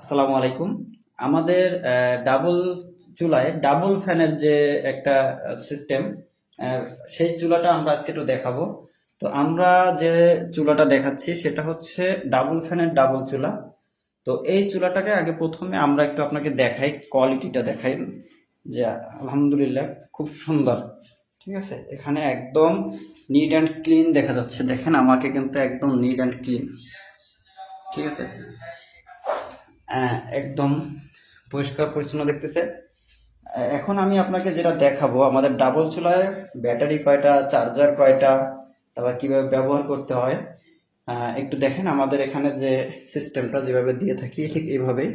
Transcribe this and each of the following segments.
আসসালামু আলাইকুম। আমাদের ডাবল চুলায় ডাবল ফ্যানের যে একটা সিস্টেম, সেই চুলাটা আমরা আজকে একটু দেখাবো। তো আমরা যে চুলাটা দেখাচ্ছি সেটা হচ্ছে ডাবল ফ্যানের ডাবল চুলা। তো এই চুলাটাকে আগে প্রথমে আমরা একটু আপনাকে দেখাই, কোয়ালিটিটা দেখাই যে আলহামদুলিল্লাহ খুব সুন্দর। ঠিক আছে, এখানে একদম নিট অ্যান্ড ক্লিন দেখা যাচ্ছে। দেখেন আমাকে কিন্তু একদম নিট অ্যান্ড ক্লিন। ঠিক আছে, একদম পরিষ্কার পরিচ্ছন্ন দেখতেছে। এখন আমি আপনাকে যেটা দেখাবো, আমাদের ডাবল চুলায় ব্যাটারি কয়টা, চার্জার কয়টা, তারপর কিভাবে ব্যবহার করতে হয় একটু দেখেন। আমাদের এখানে যে সিস্টেমটা যেভাবে দিয়ে থাকি ঠিক এইভাবেই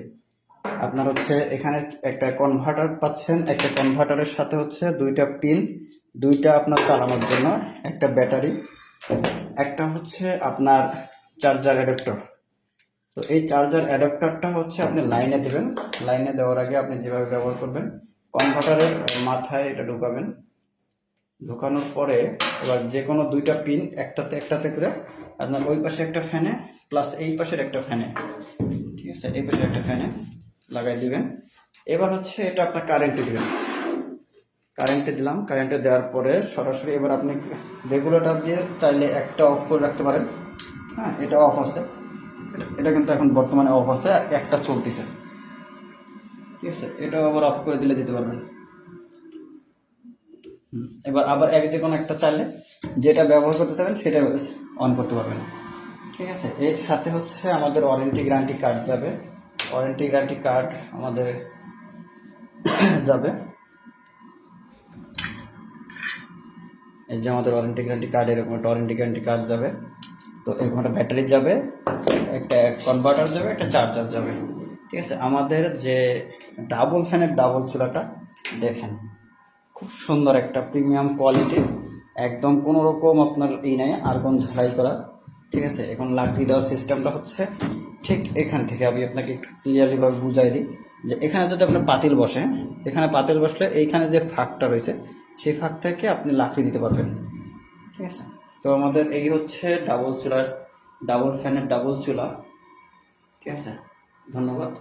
আপনার হচ্ছে এখানে একটা কনভার্টার পাচ্ছেন। একটা কনভার্টারের সাথে হচ্ছে দুইটা পিন, দুইটা আপনার চালানোর জন্য, একটা ব্যাটারি, একটা হচ্ছে আপনার চার্জার অ্যাডাপ্টার। তো এই চার্জার অ্যাডাপ্টারটা হচ্ছে আপনি লাইনে দেবেন। লাইনে দেওয়ার আগে আপনি যেভাবে ব্যবহার করবেন, কনভার্টারের মাথায় এটা ঢুকাবেন। ঢোকানোর পরে এবার যে কোনো দুইটা পিন একটাতে একটাতে করে আপনার ওই পাশে একটা ফ্যানে প্লাস এই পাশের একটা ফ্যানে, ঠিক আছে, এই পাশের একটা ফ্যানে লাগাই দিবেন। এবার হচ্ছে এটা আপনার কারেন্টে দিবেন। কারেন্টে দিলাম, কারেন্টে দেওয়ার পরে সরাসরি এবার আপনি রেগুলেটর দিয়ে চাইলে একটা অফ করে রাখতে পারেন। হ্যাঁ, এটা অফ আছে, এটা কিন্তু এখন বর্তমানে অফ আছে, একটা চলতেছে। ঠিক আছে, এটাও আবার অফ করে দিলে দিতে পারবেন। এবার আবার এক যে কোনো একটা চাইলে যেটা ব্যবহার করতে চাবেন সেটা অন করতে পারবেন। ঠিক আছে, এর সাথে হচ্ছে আমাদের ওয়ারেন্টি গ্যারান্টি কার্ড যাবে। ওয়ারেন্টি গ্যারান্টি কার্ড আমাদের যাবে। এই যে আমাদের ওয়ারেন্টি গ্যারান্টি কার্ড, এরকম একটা ওয়ারেন্টি গ্যারান্টি কার্ড যাবে। তো এরকম একটা ব্যাটারি যাবে, একটা কনভার্টার যাবে, একটা চার্জার যাবে। ঠিক আছে, আমাদের যে ডাবল ফ্যানের ডাবল চুলাটা দেখেন, খুব সুন্দর একটা প্রিমিয়াম কোয়ালিটির, একদম কোনো রকম আপনার এই নাই আর্গন ঝালাই করা। ঠিক আছে, এখন লাকড়ি দেওয়ার সিস্টেমটা হচ্ছে ঠিক এখান থেকে আমি আপনাকে একটু ক্লিয়ারলিভাবে বুঝাই দিই যে এখানে যদি আপনার পাতিল বসে, এখানে পাতিল বসলে এইখানে যে ফাঁকটা রয়েছে সেই ফাঁক থেকে আপনি লাকড়ি দিতে পারবেন। ঠিক আছে, তো আমাদের এই হচ্ছে ডাবল চুলার, ডাবল ফ্যানের ডাবল চুলা। ঠিক আছে, ধন্যবাদ।